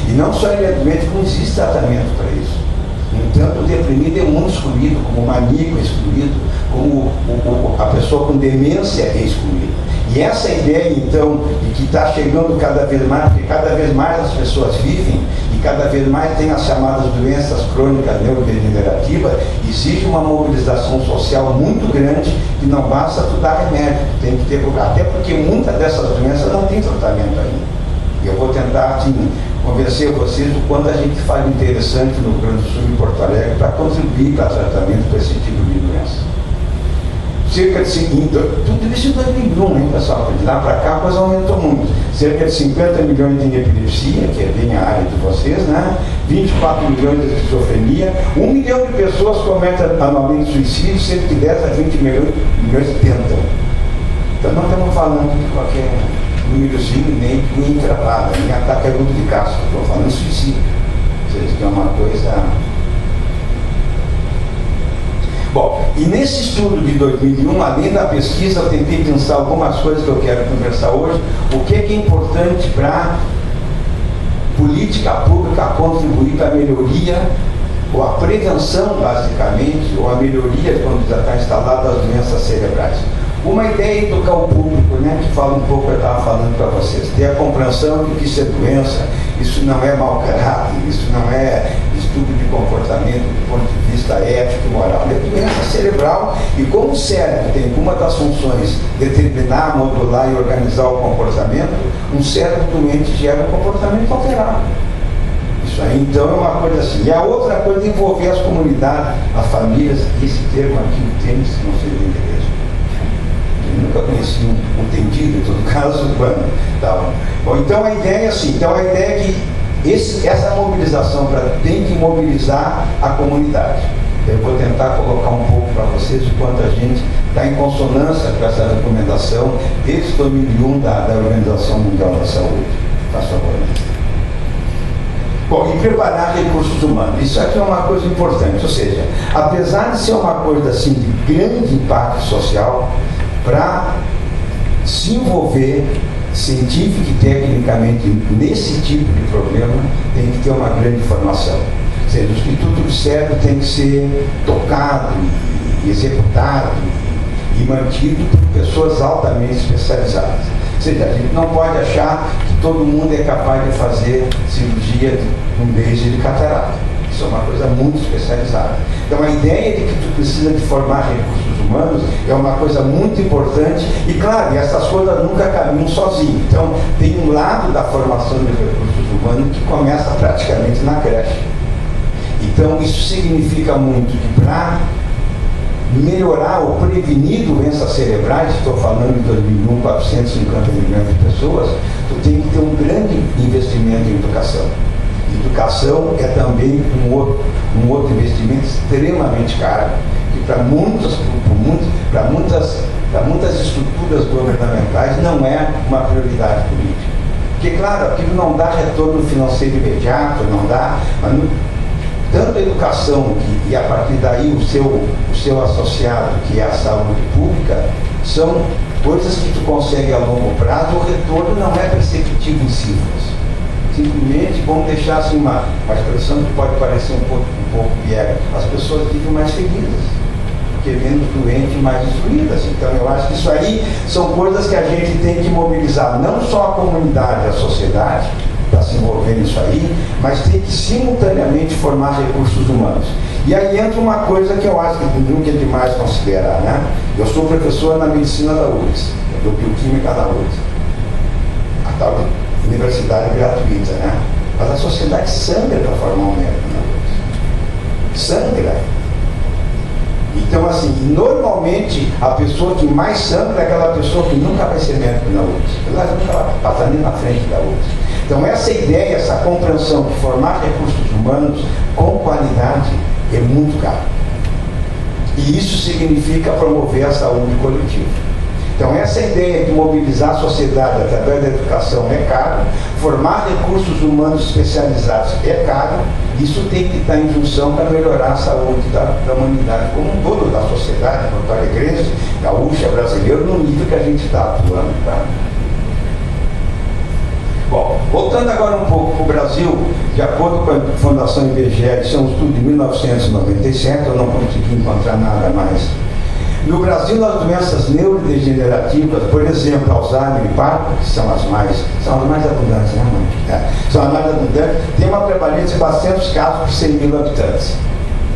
E não só ele é doente, como existe tratamento para isso. No entanto, o deprimido é muito excluído, como o maníaco é excluído, como a pessoa com demência é excluída. E essa ideia, então, de que está chegando cada vez mais, porque cada vez mais as pessoas vivem e cada vez mais tem as chamadas doenças crônicas neurodegenerativas, exige uma mobilização social muito grande que não basta tu dar remédio, tem que ter, até porque muitas dessas doenças não tem tratamento ainda. E eu vou tentar, assim, convencer vocês do quanto a gente faz interessante no Rio Grande do Sul e em Porto Alegre para contribuir para tratamento para esse tipo de doença. Cerca de 50, tudo isso em 2001, hein, pessoal? De lá para cá a coisa aumentou muito. Cerca de 50 milhões em epilepsia, que é bem a área de vocês, né? 24 milhões de esquizofrenia, 1 milhão de pessoas cometem anualmente suicídio, cerca de 10 a 20 milhões tentam. Então não estamos falando de qualquer númerozinho, nem travada, nem ataque agudo de casco, estou falando de suicídio. Ou seja, que é uma coisa... Bom, e nesse estudo de 2001, além da pesquisa, eu tentei pensar algumas coisas que eu quero conversar hoje. O que é importante para a política pública contribuir para a melhoria, ou a prevenção, basicamente, ou a melhoria, quando já está instalada, das doenças cerebrais. Uma ideia é educar o público, né, que fala um pouco, eu estava falando para vocês, ter a compreensão de que isso é doença, isso não é mau caráter, isso não é estudo de comportamento do ponto de vista ético e moral, é doença cerebral, e como o cérebro tem uma das funções determinar, modular e organizar o comportamento, um cérebro doente gera um comportamento alterado. Isso aí, então, é uma coisa assim. E a outra coisa é envolver as comunidades, as famílias, esse termo aqui, o tênis, não sei de igreja. Eu nunca conheci um tendido, em todo caso, quando. Tá. Bom, então a ideia é assim, então a ideia é que essa mobilização tem que mobilizar a comunidade. Eu vou tentar colocar um pouco para vocês de quanto a gente está em consonância com essa recomendação desde 2001 da Organização Mundial da Saúde. Faça favor. Bom, e preparar recursos humanos. Isso aqui é uma coisa importante, ou seja, apesar de ser uma coisa assim de grande impacto social, para se envolver científica e tecnicamente nesse tipo de problema, tem que ter uma grande formação. Ou seja, o Instituto do Cérebro tem que ser tocado, e executado e mantido por pessoas altamente especializadas. Ou seja, a gente não pode achar que todo mundo é capaz de fazer cirurgia de um laser de catarata. Isso é uma coisa muito especializada. Então a ideia de que tu precisa de formar recursos humanos é uma coisa muito importante e, claro, essas coisas nunca caminham sozinhas. Então tem um lado da formação de recursos humanos que começa praticamente na creche. Então isso significa muito que para melhorar ou prevenir doenças cerebrais, estou falando em 2001, 450 milhões de pessoas, tu tem que ter um grande investimento em educação. Educação é também um outro investimento extremamente caro, que para muitas estruturas governamentais não é uma prioridade política. Porque, claro, aquilo não dá retorno financeiro imediato, não dá, mas tanto a educação e a partir daí o seu associado, que é a saúde pública, são coisas que tu consegue a longo prazo, o retorno não é perceptível em cifras. Simplesmente, vamos deixar assim uma expressão que pode parecer um pouco piega, as pessoas vivem mais felizes, porque menos doentes e mais instruídas. Então eu acho que isso aí são coisas que a gente tem que mobilizar, não só a comunidade, a sociedade, para se envolver nisso aí, mas tem que simultaneamente formar recursos humanos. E aí entra uma coisa que eu acho que nunca é demais considerar, né? Eu sou professor na medicina da URGS, eu dou bioquímica da URGS, a tal universidade gratuita, né? Mas a sociedade sangra para formar um médico na URGS. Sangra. Então, assim, normalmente a pessoa que mais sangra é aquela pessoa que nunca vai ser médico na URGS. Ela nunca vai passar nem na frente da URGS. Então essa ideia, essa compreensão de formar recursos humanos com qualidade é muito caro. E isso significa promover a saúde coletiva. Então essa ideia de mobilizar a sociedade através da educação é caro, formar recursos humanos especializados é caro, isso tem que estar em função para melhorar a saúde da humanidade como um todo, da sociedade, porto-alegrense, gaúcha, brasileira, no nível que a gente está atuando. Tá? Bom, voltando agora um pouco para o Brasil, de acordo com a Fundação IBGE, isso é um estudo de 1997, eu não consegui encontrar nada mais. No Brasil, as doenças neurodegenerativas, por exemplo, Alzheimer e Parkinson, que são as mais abundantes, né, mãe? São as mais abundantes, tem uma prevalência de 400 casos por 100 mil habitantes.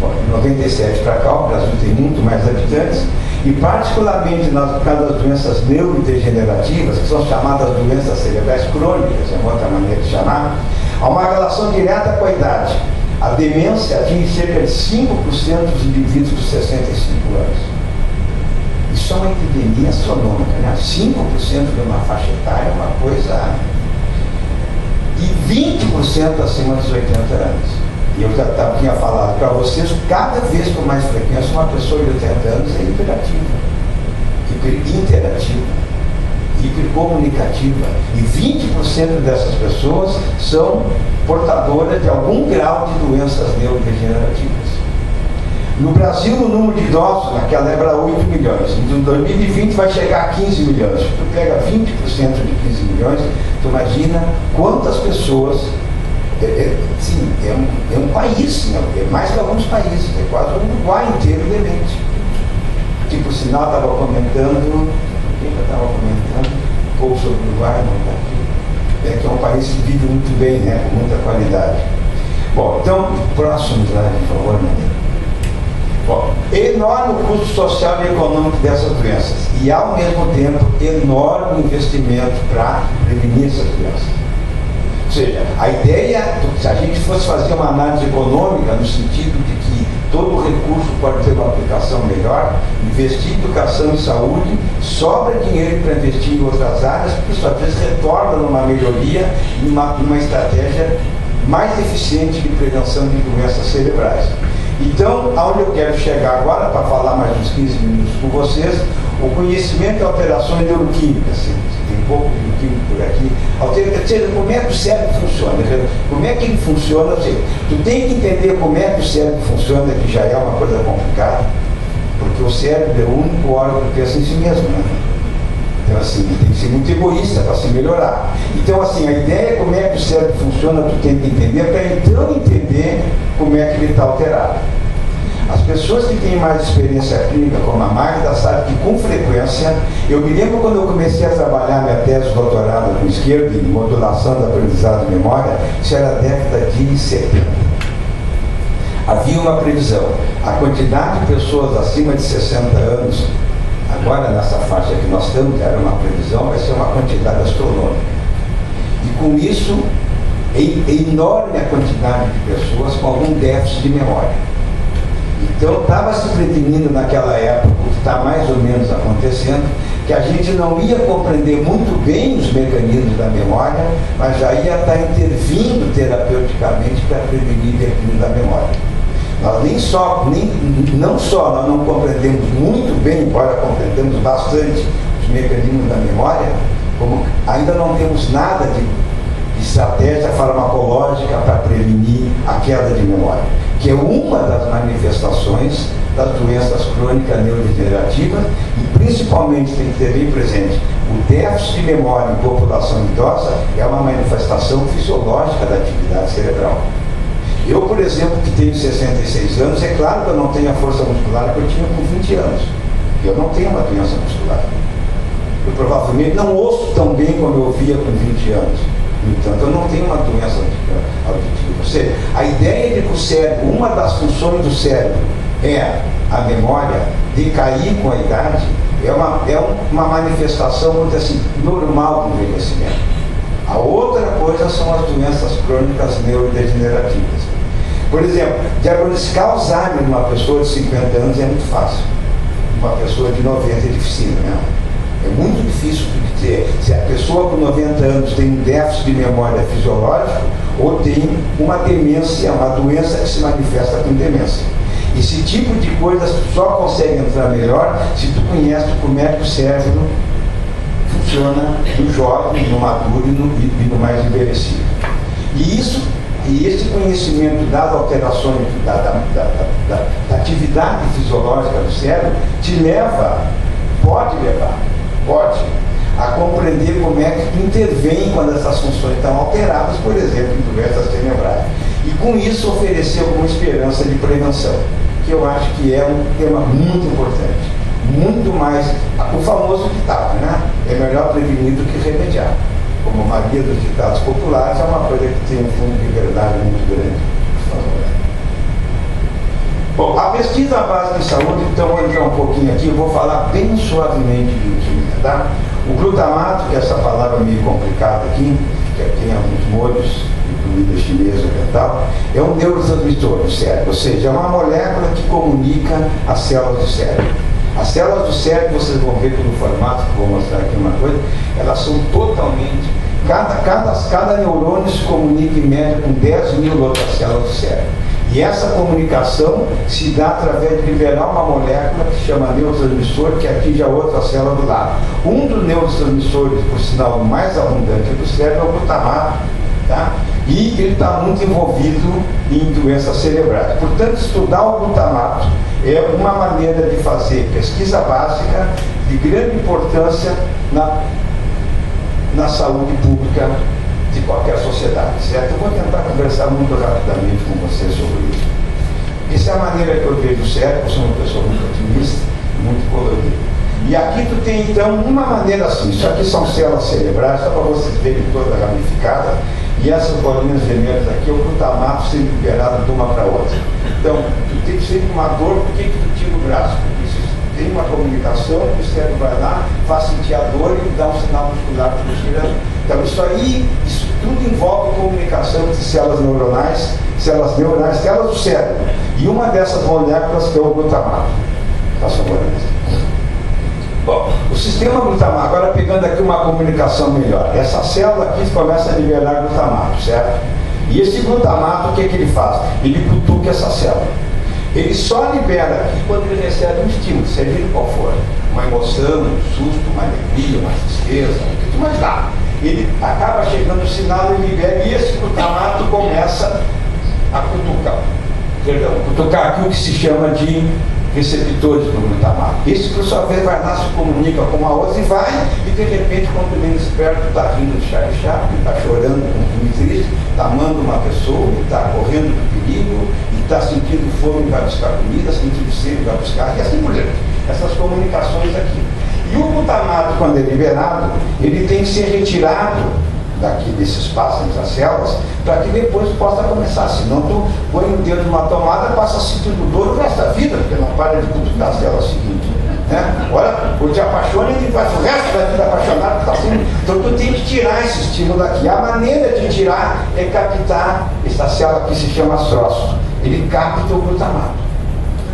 Bom, de 97 para cá, o Brasil tem muito mais habitantes, e particularmente por causa das doenças neurodegenerativas, que são chamadas doenças cerebrais crônicas, é uma outra maneira de chamar, há uma relação direta com a idade. A demência atinge cerca de 5% dos indivíduos com 65 anos. Isso é uma epidemia astronômica, né? 5% de uma faixa etária é uma coisa... E 20% acima dos 80 anos. E eu já tinha falado para vocês, cada vez com mais frequência, uma pessoa de 80 anos é hiperativa, hiperinterativa, hipercomunicativa. E 20% dessas pessoas são portadoras de algum grau de doenças neurodegenerativas. No Brasil, o número de idosos naquela época era 8 milhões. Em 2020 vai chegar a 15 milhões. Se tu pega 20% de 15 milhões, tu imagina quantas pessoas... Sim, é um país, é mais que alguns países, é quase um Uruguai inteiro demente. Tipo, o sinal estava comentando, quem que eu estava comentando? Um pouco sobre o Uruguai, não está aqui. Que é um país que vive muito bem, né, com muita qualidade. Bom, então, próximo slide, por favor, Maria. Bom, enorme custo social e econômico dessas doenças e, ao mesmo tempo, enorme investimento para prevenir essas doenças. Ou seja, a ideia, se a gente fosse fazer uma análise econômica no sentido de que todo recurso pode ter uma aplicação melhor, investir em educação e saúde, sobra dinheiro para investir em outras áreas, porque isso às vezes retorna numa melhoria, numa estratégia mais eficiente de prevenção de doenças cerebrais. Então, aonde eu quero chegar agora, para falar mais uns 15 minutos com vocês, o conhecimento de alterações neuroquímicas, tem um pouco de bioquímica por aqui, como é que o cérebro funciona, como é que ele funciona, tu tem que entender como é que o cérebro funciona, que já é uma coisa complicada, porque o cérebro é o único órgão que pensa em si mesmo, né? Então, assim, tem que ser muito egoísta para se melhorar. Então, assim, a ideia é como é que o cérebro funciona, tu tem que entender, para então entender como é que ele está alterado. As pessoas que têm mais experiência clínica, como a Magda, sabem que com frequência, eu me lembro quando eu comecei a trabalhar minha tese de doutorado com esquerda em modulação da aprendizado e memória, isso era a década de 70. Havia uma previsão, a quantidade de pessoas acima de 60 anos, agora nessa faixa que nós estamos, era uma previsão, vai ser uma quantidade astronômica. E com isso, é enorme a quantidade de pessoas com algum déficit de memória. Então, estava se prevenindo naquela época, o que está mais ou menos acontecendo, que a gente não ia compreender muito bem os mecanismos da memória, mas já ia estar intervindo terapeuticamente para prevenir declínio da memória. Nós não só nós não compreendemos muito bem, embora compreendamos bastante os mecanismos da memória, como ainda não temos nada de estratégia farmacológica para prevenir a queda de memória, que é uma das manifestações das doenças crônicas neurodegenerativas e principalmente tem que ter bem presente, o déficit de memória em população idosa é uma manifestação fisiológica da atividade cerebral. Eu, por exemplo, que tenho 66 anos, é claro que eu não tenho a força muscular que eu tinha com 20 anos. Eu não tenho uma doença muscular. Eu provavelmente não ouço tão bem como eu ouvia com 20 anos. No entanto, eu não tenho uma doença auditiva. Ou seja, a ideia de que o cérebro, uma das funções do cérebro é a memória, decair com a idade, é uma manifestação, muito assim, normal do envelhecimento. A outra coisa são as doenças crônicas neurodegenerativas. Por exemplo, diagnosticar Alzheimer numa pessoa de 50 anos é muito fácil. Uma pessoa de 90 é difícil, né? É muito difícil dizer se a pessoa com 90 anos tem um déficit de memória fisiológico ou tem uma demência, uma doença que se manifesta com demência. Esse tipo de coisa tu só consegue entrar melhor se tu conhece como é que o cérebro funciona no jovem, no maduro e no mais envelhecido. E esse conhecimento das alterações da atividade fisiológica do cérebro pode levar a compreender como é que intervém quando essas funções estão alteradas, por exemplo, em doenças cerebrais. E com isso oferecer alguma esperança de prevenção, que eu acho que é um tema muito importante. Muito mais, o famoso ditado, né? É melhor prevenir do que remediar. Como a maioria dos ditados populares, é uma coisa que tem um fundo de verdade muito grande. Por favor. Bom, a pesquisa básica em saúde, então vou entrar um pouquinho aqui, eu vou falar bem suavemente de química, tá? O glutamato, que é essa palavra meio complicada aqui, que tem alguns molhos de comida chinesa e tal, é um neurotransmissor do cérebro, ou seja, é uma molécula que comunica as células do cérebro. As células do cérebro, vocês vão ver pelo formato, que vou mostrar aqui uma coisa, elas são totalmente... Cada neurônio se comunica em média com 10.000 outras células do cérebro. E essa comunicação se dá através de liberar uma molécula que se chama neurotransmissor, que atinge a outra célula do lado. Um dos neurotransmissores, por sinal, mais abundante do cérebro é o glutamato, tá? E ele está muito envolvido em doenças cerebrais. Portanto, estudar o glutamato é uma maneira de fazer pesquisa básica de grande importância na saúde pública de qualquer sociedade, certo? Eu vou tentar conversar muito rapidamente com vocês sobre isso. Essa é a maneira que eu vejo o cérebro, sou uma pessoa muito otimista, muito colorido. E aqui tu tem então uma maneira assim, isso aqui são células cerebrais, só para vocês verem toda ramificada, e essas bolinhas vermelhas aqui é o glutamato sendo liberado de uma para outra. Então, tu tem sempre uma dor, por que tu tira o braço? Porque isso tem uma comunicação, o cérebro vai lá, faz sentir a dor e dá um sinal muscular que tu tira. Então isso tudo envolve comunicação entre células neuronais, células do cérebro. E uma dessas moléculas que é o glutamato. Passa agora. Bom, o sistema glutamato, agora pegando aqui uma comunicação melhor. Essa célula aqui começa a liberar glutamato, certo? E esse glutamato, o que ele faz? Ele cutuca essa célula. Ele só libera aqui quando ele recebe um estímulo, seja ele qual for. Uma emoção, um susto, uma alegria, uma tristeza, o que tu imaginar. Ele acaba chegando o sinal, ele libera e esse glutamato começa a cutucar aqui o que se chama de receptores do glutamato. Esse, por sua vez, vai lá, se comunica com a outra e vai, e de repente, quando o menos esperto está rindo de chá, está chorando com um triste, está amando uma pessoa, está correndo do perigo, e está sentindo fome e vai buscar comida, sentindo sede e vai buscar, e assim por diante. Essas comunicações aqui. E o glutamato, quando é liberado, ele tem que ser retirado daqui desse espaço, entre as células, para que depois possa começar. Senão tu põe o dedo numa tomada, passa sentindo dor o resto da vida, porque não para de cutucar a célula seguinte. Né? Olha, ou te apaixona e faz o resto da vida apaixonado, tá assim. Então tu tem que tirar esse estímulo daqui. A maneira de tirar é captar essa célula que se chama astrócito. Ele capta o glutamato.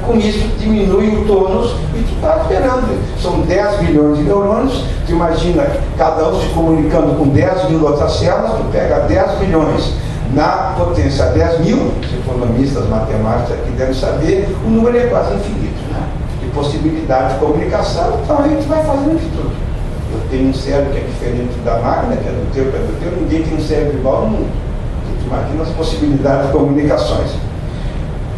Com isso diminui o tônus e tu está esperando. São 10 bilhões de neurônios, tu imagina cada um se comunicando com 10 mil outras células, tu pega 10 bilhões na potência 10 mil, os economistas, matemáticos aqui devem saber, o número é quase infinito, né? De possibilidade de comunicação, então a gente vai fazendo de tudo. Eu tenho um cérebro que é diferente da máquina, que é do teu, ninguém tem um cérebro igual no mundo. Tu imagina as possibilidades de comunicações.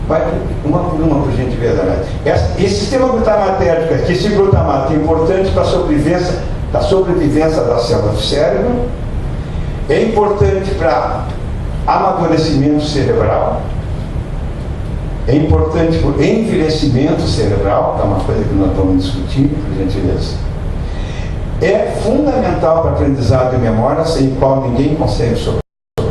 Vai uma por uma, por gentileza. Esse sistema glutamatérgico aqui, esse glutamato é importante para a sobrevivência da célula do cérebro, é importante para amadurecimento cerebral, é importante para o envelhecimento cerebral, que é uma coisa que nós vamos discutir, por gentileza. É fundamental para a aprendizado e memória, sem o qual ninguém consegue sobreviver.